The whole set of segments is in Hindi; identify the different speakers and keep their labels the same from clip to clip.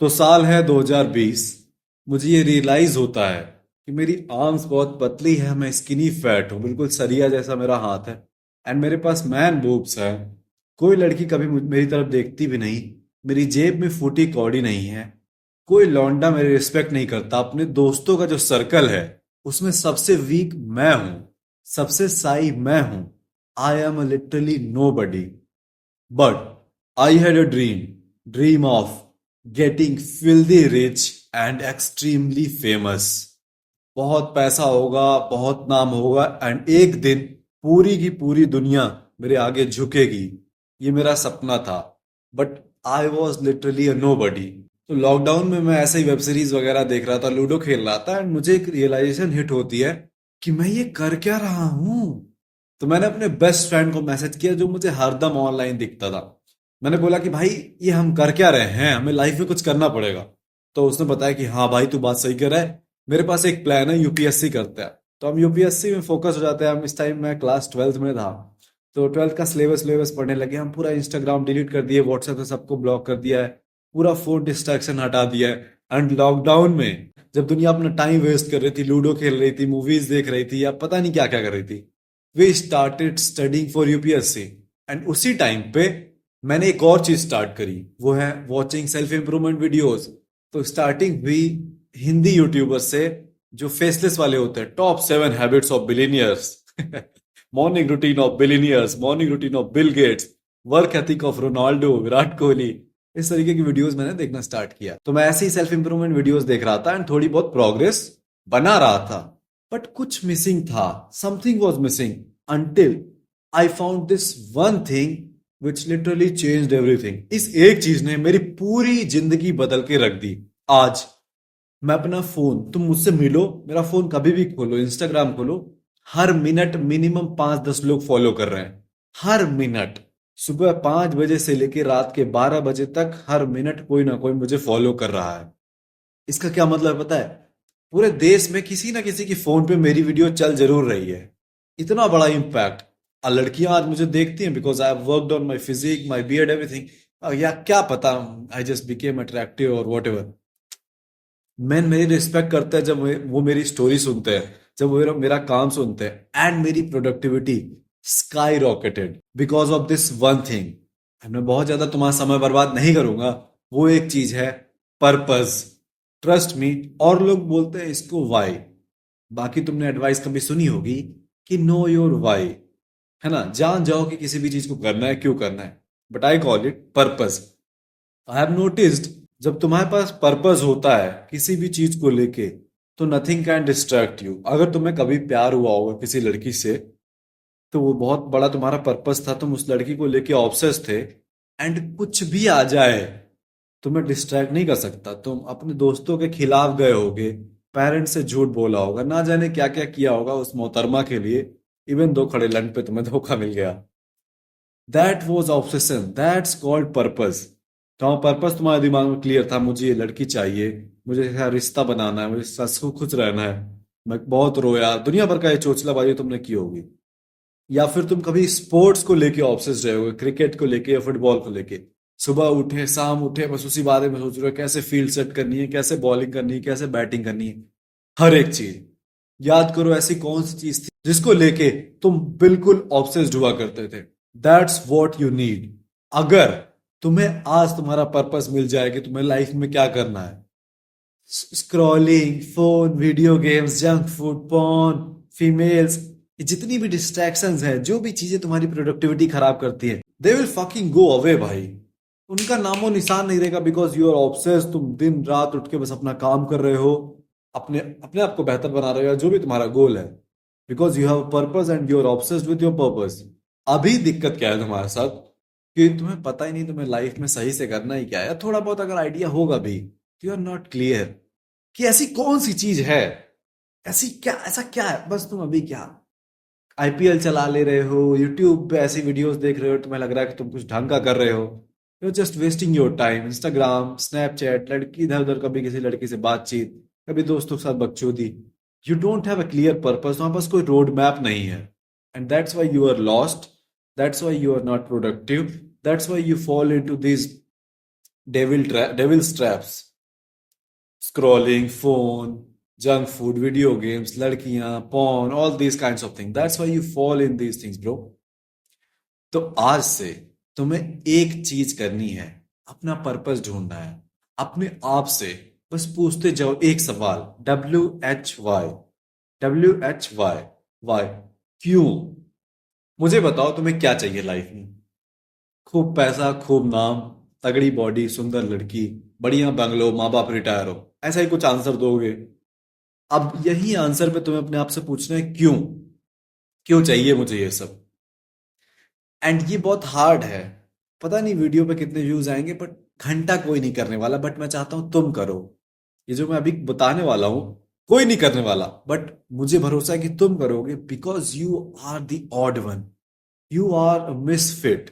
Speaker 1: तो साल है 2020। मुझे ये रियलाइज होता है कि मेरी आर्म्स बहुत पतली है, मैं स्किनी फैट हूँ, बिल्कुल सरिया जैसा मेरा हाथ है। एंड मेरे पास मैन बूब्स है। कोई लड़की कभी मेरी तरफ देखती भी नहीं। मेरी जेब में फूटी कौड़ी नहीं है। कोई लौंडा मेरी रिस्पेक्ट नहीं करता। अपने दोस्तों का जो सर्कल है उसमें सबसे वीक मैं हूं, सबसे साई मैं हूं। I am literally nobody. But I had a dream of getting filthy rich and extremely famous. बहुत पैसा होगा, बहुत नाम होगा एंड एक दिन पूरी की पूरी दुनिया मेरे आगे झुकेगी। ये मेरा सपना था। But I was literally a nobody. तो लॉकडाउन में मैं ऐसे ही वेब सीरीज वगैरह देख रहा था, लूडो खेल रहा था एंड मुझे एक रियलाइजेशन हिट होती है कि मैं ये कर क्या रहा हूं। तो मैंने अपने बेस्ट फ्रेंड को मैसेज किया जो मुझे हरदम ऑनलाइन दिखता था। मैंने बोला कि भाई ये हम कर क्या रहे हैं, हमें लाइफ में कुछ करना पड़ेगा। तो उसने बताया कि हाँ भाई तू बात सही कर रहा है, मेरे पास एक प्लान है, यूपीएससी करते हैं। तो हम यूपीएससी में फोकस हो जाते हैं। हम इस टाइम मैं क्लास 12th में था। तो 12th का सिलेबस पढ़ने लगे हम। पूरा इंस्टाग्राम डिलीट कर दिए, व्हाट्सएप से सबको ब्लॉक कर दिया है, पूरा फोन डिस्ट्रैक्शन हटा दिया है। एंड लॉकडाउन में जब दुनिया अपना टाइम वेस्ट कर रही थी, लूडो खेल रही थी, मूवीज देख रही थी या पता नहीं क्या क्या कर रही थी, we started studying for UPSC. And उसी टाइम पे मैंने एक और चीज स्टार्ट करी, वो है वॉचिंग सेल्फ इंप्रूवमेंट वीडियोस। तो स्टार्टिंग हुई हिंदी यूट्यूबर से जो फेसलेस वाले होते हैं, top 7 habits of billionaires, morning routine of billionaires, morning routine of Bill Gates, work ethic of Ronaldo, Virat Kohli. इस तरीके की वीडियोस मैंने देखना स्टार्ट किया। तो मैं ऐसे ही सेल्फ इंप्रूवमेंट वीडियोस देख रहा था एंड थोड़ी बहुत प्रोग्रेस बना रहा था। बट कुछ मिसिंग था, something was missing until I found this one thing which literally changed everything. इस एक चीज ने मेरी पूरी जिंदगी बदल के रख दी। आज मैं अपना फोन, तुम मुझसे मिलो, मेरा फोन कभी भी खोलो, इंस्टाग्राम खोलो, हर मिनट मिनिमम 5-10 लोग फॉलो कर रहे हैं। हर मिनट, सुबह 5 बजे से लेकर रात के 12 बजे तक हर मिनट कोई ना कोई मुझे फॉलो कर रहा है। इसका क्या मतलब पता है? पूरे देश में किसी ना किसी की फोन पे मेरी वीडियो चल जरूर रही है। इतना बड़ा इम्पैक्ट। लड़कियां आज मुझे देखती हैं because I have worked on my physique, my beard, everything. या क्या पता, आई जस्ट बिकेम अट्रैक्टिव और वॉट एवर। मैन मेरी रिस्पेक्ट करते हैं जब वो मेरी स्टोरी सुनते हैं, जब वो मेरा काम सुनते हैं। एंड मेरी productivity sky rocketed because of this one thing. मैं बहुत ज्यादा तुम्हारा समय बर्बाद नहीं करूंगा। वो एक चीज है पर्पस। Trust me. और लोग बोलते हैं इसको वाई। बाकी तुमने एडवाइस कभी सुनी होगी कि नो योर वाई, है ना, जान जाओ कि किसी भी चीज को करना है, क्यों करना है। But I call it purpose. I have noticed जब तुम्हारे पास पर्पस होता है किसी भी चीज को लेके, तो नथिंग कैन डिस्ट्रैक्ट यू। अगर तुम्हें कभी प्यार हुआ होगा किसी लड़की से, तो वो बहुत बड़ा तुम्हारा पर्पस था, तुम उस लड़की को लेके ऑब्सेस थे। एंड कुछ भी आ जाए तुम्हें डिस्ट्रैक्ट नहीं कर सकता। तुम अपने दोस्तों के खिलाफ गए होगे, पेरेंट्स से झूठ बोला होगा, ना जाने क्या क्या किया होगा उस मोहतरमा के लिए। इवन दो खड़े लंड पे तुम्हें धोखा मिल गया। That was obsession, that's called purpose. तो पर्पस तुम्हारे दिमाग में क्लियर था, मुझे ये लड़की चाहिए, मुझे इसका रिश्ता बनाना है, मुझे इसके साथ खुश रहना है। मैं बहुत रोया, दुनिया भर का ये चोचलाबाजी तुमने की होगी। या फिर तुम कभी स्पोर्ट्स को लेके ऑब्सेस्ड रहे होगे, क्रिकेट को लेके या फुटबॉल को लेके। सुबह उठे शाम उठे बस उसी बारे में सोच रहे हो, कैसे फील्ड सेट करनी है, कैसे बॉलिंग करनी है, कैसे बैटिंग करनी है। हर एक चीज याद करो, ऐसी कौन सी चीज थी जिसको लेके तुम बिल्कुल ऑब्सेस्ड हुआ करते थे। That's what you need. अगर तुम्हें आज तुम्हारा पर्पस मिल जाए कि तुम्हें लाइफ में क्या करना है, scrolling, phone, video games, junk food, porn, females, जितनी भी डिस्ट्रैक्शंस हैं, जो भी चीजें तुम्हारी प्रोडक्टिविटी खराब करती हैं, they will fucking go away भाई। उनका नामो निशान नहीं रहेगा बिकॉज यू आर ऑब्सेस्ड। तुम दिन रात उठ के बस अपना काम कर रहे हो, अपने अपने आप को बेहतर बना रहे हो, या जो भी तुम्हारा गोल है, because you have purpose and you are obsessed with your purpose. अभी दिक्कत क्या है तुम्हारे साथ कि तुम्हें पता ही नहीं तुम्हें लाइफ में सही से करना ही क्या है। थोड़ा बहुत अगर आइडिया होगा भी, यू आर नॉट क्लियर कि ऐसी कौन सी चीज है, ऐसी क्या, ऐसा क्या है। बस तुम अभी क्या आईपीएल चला ले रहे हो, यूट्यूब पे ऐसी वीडियोस देख रहे हो, तुम्हें लग रहा है कि तुम कुछ ढंग का कर रहे हो। You just wasting your time. Instagram, Snapchat, लड़की इधर उधर, कभी किसी लड़की से बातचीत, कभी दोस्तों के साथ बकचोदी। You don't have a clear purpose. वहां पास कोई रोड मैप नहीं है। And that's why you are lost. That's why you are not productive. That's why you fall into this devil traps. scrolling, phone, junk food, video games, ladkiyan, porn, all these kinds of things. That's why you fall in these things, bro. तो आज से तुम्हें एक चीज करनी है, अपना पर्पस ढूंढना है, अपने आप से बस पूछते जाओ एक सवाल, WHY, WHY, वाई, क्यों? मुझे बताओ तुम्हें क्या चाहिए लाइफ में? खूब पैसा, खूब नाम, तगड़ी बॉडी, सुंदर लड़की, बढ़िया बंगलो, माँ बाप रिटायर हो, ऐसा ही कुछ आंसर दोगे? अब यही आंसर पे तुम्हें अपने आप से पूछना है, क्यों? क्यों चाहिए मुझे ये सब? एंड ये बहुत हार्ड है। पता नहीं वीडियो पे कितने व्यूज आएंगे, बट घंटा कोई नहीं करने वाला, बट मैं चाहता हूं तुम करो। ये जो मैं अभी बताने वाला हूं, कोई नहीं करने वाला, बट मुझे भरोसा है कि तुम करोगे, because you are the odd one, you are misfit.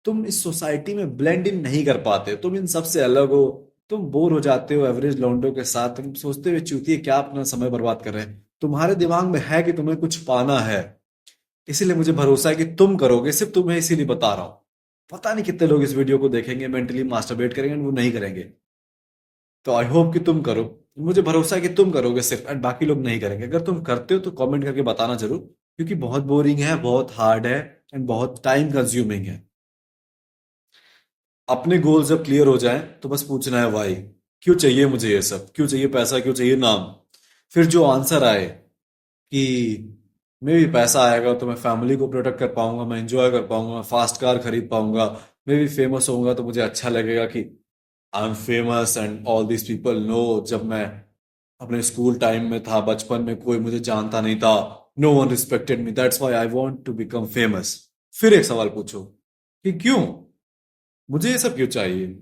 Speaker 1: तुम इस सोसाइटी में ब्लेंड इन नहीं कर पाते, तुम इन सबसे अलग हो। तुम बोर हो जाते हो एवरेज लौंडों के साथ, तुम सोचते हुए चूतिए क्या अपना समय बर्बाद कर रहे हैं। तुम्हारे दिमाग में है कि तुम्हें कुछ पाना है, इसीलिए मुझे भरोसा है कि तुम करोगे, सिर्फ तुम्हें इसीलिए बता रहा हूं। पता नहीं कितने लोग इस वीडियो को देखेंगे, मेंटली मास्टरबेट करेंगे, वो नहीं करेंगे। तो आई होप कि तुम करो, मुझे भरोसा है कि तुम करोगे सिर्फ, एंड बाकी लोग नहीं करेंगे। अगर तुम करते हो तो कमेंट करके बताना जरूर, क्योंकि बहुत बोरिंग है, बहुत हार्ड है, एंड बहुत टाइम कंज्यूमिंग है। अपने गोल जब क्लियर हो जाए तो बस पूछना है वाई, क्यों चाहिए मुझे ये सब, क्यों चाहिए पैसा, क्यों चाहिए नाम। फिर जो आंसर आए कि मे भी पैसा आएगा तो मैं फैमिली को प्रोटेक्ट कर पाऊंगा, मैं इंजॉय कर पाऊंगा, मैं फास्ट कार खरीद पाऊंगा, मे भी फेमस होऊंगा तो मुझे अच्छा लगेगा कि I am famous and all this people know. जब मैं अपने स्कूल टाइम में था, बचपन में कोई मुझे जानता नहीं था, no one respected me, that's why I want to become famous. फिर एक सवाल पूछो कि क्यों, मुझे ये सब क्यों चाहिए?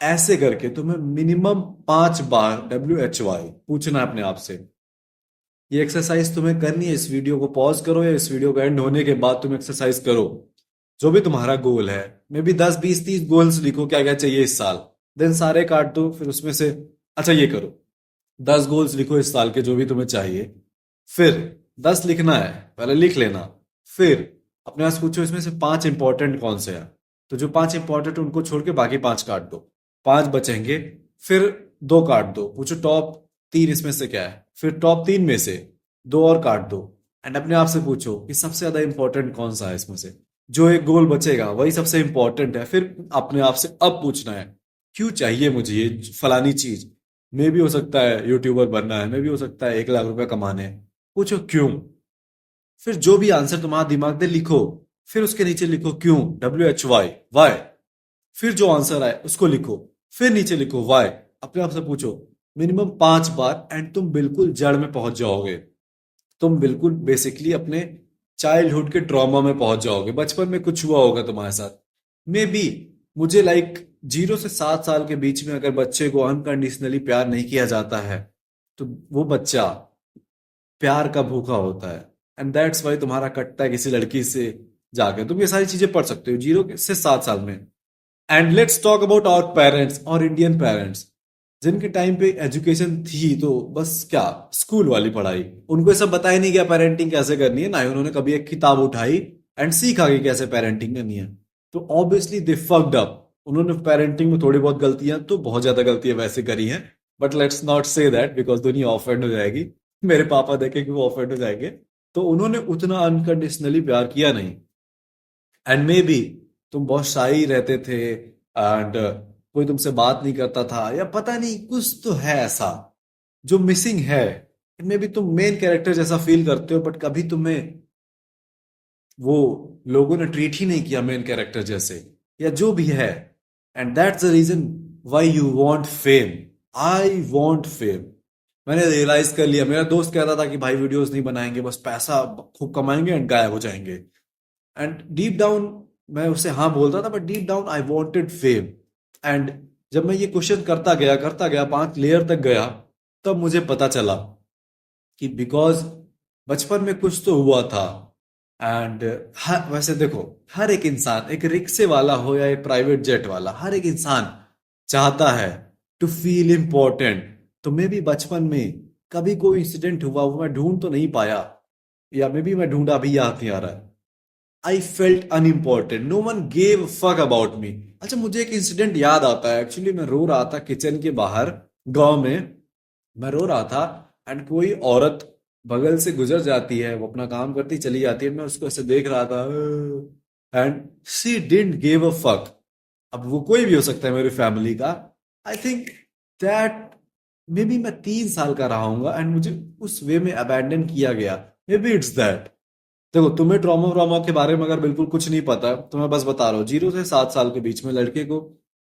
Speaker 1: ऐसे करके तुम्हें मिनिमम 5 बार WHY पूछना है अपने आप से। ये एक्सरसाइज तुम्हें करनी है। इस वीडियो को पॉज करो, या इस वीडियो को एंड होने के बाद तुम एक्सरसाइज करो। जो भी तुम्हारा गोल है, मे बी 10 20 30 गोल्स लिखो, क्या क्या चाहिए इस साल, देन सारे काट दो, फिर उसमें से अच्छा ये करो, 10 गोल्स लिखो इस साल के जो भी तुम्हें चाहिए। फिर 10 लिखना है, पहले लिख लेना। फिर अपने आप से पूछो इसमें से 5 इंपॉर्टेंट कौन से हैं। तो जो 5 इंपॉर्टेंट उनको छोड़ के बाकी 5 काट दो, 5 बचेंगे। फिर 2 काट दो, पूछो टॉप 3 इसमें से क्या है। फिर टॉप 3 में से 2 और काट दो, एंड अपने आप से पूछो कि सबसे ज्यादा इंपॉर्टेंट कौन सा है इसमें से। जो एक गोल बचेगा वही सबसे इंपॉर्टेंट है। फिर अपने आप से अब पूछना है, क्यों चाहिए मुझे ये फलानी चीज? मे भी हो सकता है यूट्यूबर बनना है, मे भी हो सकता है 1 लाख रुपए कमाने हैं। पूछो क्यों। फिर जो भी आंसर तुम्हारा दिमाग में लिखो, फिर उसके नीचे लिखो क्यों, WHY, वाई। फिर जो आंसर आए उसको लिखो, फिर नीचे लिखो वाई। अपने आप से पूछो मिनिमम 5 बार, एंड तुम बिल्कुल जड़ में पहुंच जाओगे। तुम बिल्कुल बेसिकली अपने चाइल्डहुड के ट्रॉमा में पहुंच जाओगे। बचपन में कुछ हुआ होगा तुम्हारे साथ, मे बी। मुझे 0 से 7 साल के बीच में अगर बच्चे को अनकंडीशनली प्यार नहीं किया जाता है, तो वो बच्चा प्यार का भूखा होता है। एंड दैट्स वाई तुम्हारा कटता है किसी लड़की से जाकर। तुम ये सारी चीजें पढ़ सकते हो 0 से 7 साल में। And let's talk about our parents और इंडियन पेरेंट्स, जिनके टाइम पे एजुकेशन थी तो बस क्या, स्कूल वाली पढ़ाई। उनको ये सब बताया नहीं गया पेरेंटिंग कैसे करनी है, ना ही उन्होंने कभी एक किताब उठाई एंड सीखा कि कैसे पेरेंटिंग करनी है। तो ऑब्वियसली दे फक्ड अप। उन्होंने पेरेंटिंग में थोड़ी बहुत गलतियां, तो बहुत ज्यादा गलतियां वैसे करी हैं, but let's not say that because दुनिया ऑफेंड हो जाएगी। मेरे पापा देखेंगे वो ऑफेंड हो जाएंगे। तो उन्होंने उतना अनकंडीशनली प्यार किया नहीं। एंड मे बी तुम बहुत शाई रहते थे, एंड कोई तुमसे बात नहीं करता था, या पता नहीं कुछ तो है ऐसा जो मिसिंग है। मे बी तुम मेन कैरेक्टर जैसा फील करते हो, बट कभी तुम्हें वो लोगों ने ट्रीट ही नहीं किया मेन कैरेक्टर जैसे, या जो भी है। And that's the reason why you want fame. I want fame. मैंने रियलाइज कर लिया, मेरा दोस्त कहता था कि भाई वीडियोस नहीं बनाएंगे, बस पैसा खूब कमाएंगे एंड गायब हो जाएंगे। एंड डीप डाउन मैं उससे हाँ बोलता था, but deep down I wanted fame. And जब मैं ये क्वेश्चन करता गया 5 लेयर तक गया, तब मुझे पता चला कि बिकॉज बचपन में कुछ तो हुआ था। एंड वैसे देखो, हर एक इंसान, एक रिक्शे वाला हो या एक प्राइवेट जेट वाला, हर एक इंसान चाहता है टू फील इम्पोर्टेंट। तो मे भी बचपन में कभी कोई इंसिडेंट हुआ, वो मैं ढूंढ तो नहीं पाया, या मे बी मैं ढूंढा भी याद नहीं आ रहा है। I felt unimportant, no one gave fuck about me. अच्छा, मुझे एक इंसिडेंट याद आता है। एक्चुअली मैं रो रहा था किचन के बाहर, गांव में मैं रो रहा था, एंड कोई औरत बगल से गुजर जाती है, वो अपना काम करती चली जाती है, मैं उसको ऐसे देख रहा था, and she didn't give a fuck. अब वो कोई भी हो सकता है मेरी फैमिली का। I think that may be मैं 3 साल का रहा हूंगा एंड मुझे उस वे में अबैंडन किया गया। May be it's that. देखो, तुम्हें ट्रॉमा व्रामा के बारे में अगर बिल्कुल कुछ नहीं पता तो मैं बस बता रहा हूँ, 0 से 7 साल के बीच में लड़के को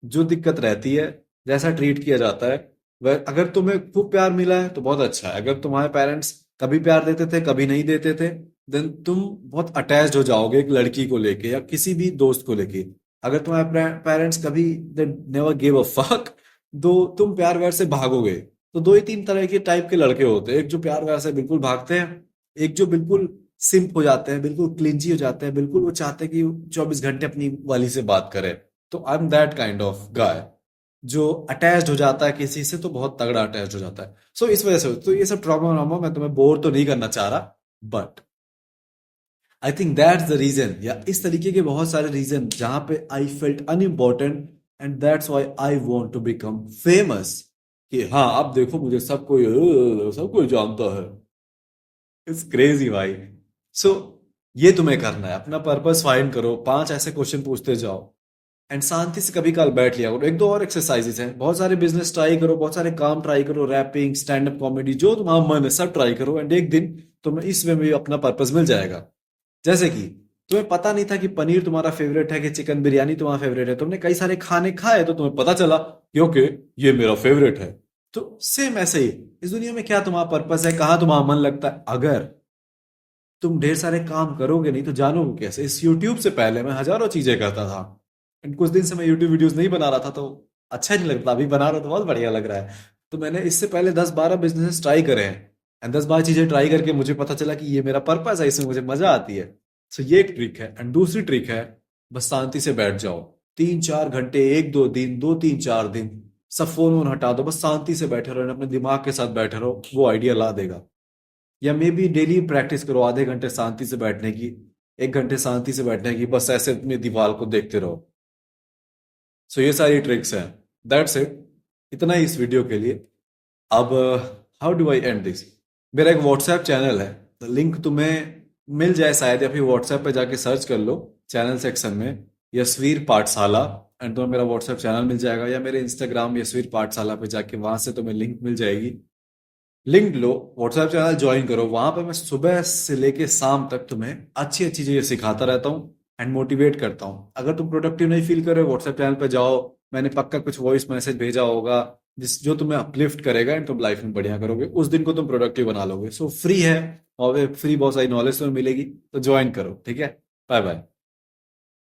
Speaker 1: जो दिक्कत रहती है, जैसा ट्रीट किया जाता है, वह अगर तुम्हें खूब प्यार मिला है तो बहुत अच्छा है। अगर तुम्हारे पेरेंट्स कभी प्यार देते थे कभी नहीं देते थे, देन तुम बहुत अटैच्ड हो जाओगे एक लड़की को लेके या किसी भी दोस्त को लेके। अगर तुम्हारे पेरेंट्स कभी they never give a fuck, दो तुम प्यार व्यार से भागोगे। तो दो ही तीन तरह के टाइप के लड़के होते हैं, एक जो प्यार व्यार से बिल्कुल भागते हैं, एक जो बिल्कुल सिंप हो जाते हैं, बिल्कुल क्लिंजी हो जाते हैं, बिल्कुल वो चाहते हैं कि 24 घंटे अपनी वाली से बात करे। तो I am that kind of guy जो अटैच्ड हो जाता है किसी से तो बहुत तगड़ा अटैच्ड हो जाता है। सो इस वजह से तो ये सब ट्रॉमा व्रामा मैं तुम्हें बोर तो नहीं करना चाह रहा, but I think that's the reason, या इस तरीके के बहुत सारे रीजन जहां पे I felt unimportant, and that's why I want to become famous. कि हाँ, अब देखो मुझे सब कोई जानता है। इट्स क्रेजी भाई। सो ये तुम्हें करना है, अपना पर्पस फाइंड करो, 5 ऐसे क्वेश्चन पूछते जाओ, एंड शांति से कभी कल बैठ लिया करो। एक दो और एक्सरसाइजेस हैं, बहुत सारे बिजनेस ट्राई करो, बहुत सारे काम ट्राई करो, रैपिंग, स्टैंड अप कॉमेडी, जो तुम्हारा मन है सब ट्राई करो, एंड एक दिन तुम्हें इसमें भी अपना पर्पस मिल जाएगा। जैसे कि तुम्हें पता नहीं था कि पनीर तुम्हारा फेवरेट है कि चिकन बिरयानी तुम्हारा फेवरेट है, तुमने कई सारे खाने खाए तो तुम्हें पता चला कि ओके, ये मेरा फेवरेट है। तो सेम ऐसे ही इस दुनिया में क्या तुम्हारा पर्पस है, कहाँ तुम्हारा मन लगता है। अगर तुम ढेर सारे काम करोगे नहीं तो जानोगे कैसे। इस यूट्यूब से पहले मैं हजारों चीजें करता था, एंड कुछ दिन से मैं यूट्यूब वीडियोस नहीं बना रहा था तो अच्छा ही नहीं लगता। अभी बना रहा हूं तो बहुत बढ़िया लग रहा है। तो मैंने इससे पहले 10-12 बिजनेस ट्राई करे हैं, एंड 10-12 चीजें ट्राई करके मुझे पता चला कि ये मेरा पर्पस है, इसमें मुझे मजा आती है। सो ये एक ट्रिक है। एंड दूसरी ट्रिक है, बस शांति से बैठ जाओ 3-4 घंटे, 1-2 दिन, 2-3-4 दिन, सब फोन वोन हटा दो, बस शांति से बैठे रहो, अपने दिमाग के साथ बैठे रहो, वो आइडिया ला देगा। या मे बी डेली प्रैक्टिस करो आधे घंटे शांति से बैठने की, 1 घंटे शांति से बैठने की, बस ऐसे अपनी दीवार को देखते रहो। सो ये सारी ट्रिक्स हैं। दैट्स इट, इतना ही इस वीडियो के लिए। अब how do I and this. मेरा एक व्हाट्सएप चैनल है, लिंक तुम्हें मिल जाए शायद, या फिर व्हाट्सएप पे जाके सर्च कर लो चैनल सेक्शन में यशवीर पाठशाला, एंड तुम्हें मेरा व्हाट्सएप चैनल मिल जाएगा, या मेरे इंस्टाग्राम यशवीर पाठशाला पे जाके वहां से तुम्हें लिंक मिल जाएगी। लिंक लो, व्हाट्सएप चैनल ज्वाइन करो, वहां पे मैं सुबह से लेके शाम तक तुम्हें अच्छी अच्छी चीजें सिखाता रहता हूँ एंड मोटिवेट करता हूँ। अगर तुम प्रोडक्टिव नहीं फील कर रहे हो, व्हाट्सएप चैनल पे जाओ, मैंने पक्का कुछ वॉइस मैसेज भेजा होगा जिस जो तुम्हें अपलिफ्ट करेगा एंड तुम लाइफ में बढ़िया करोगे, उस दिन को तुम प्रोडक्टिव बना लोगे। सो फ्री है, और फ्री बहुत सारी नॉलेज तुम्हें मिलेगी, तो ज्वाइन करो, ठीक है। Bye bye.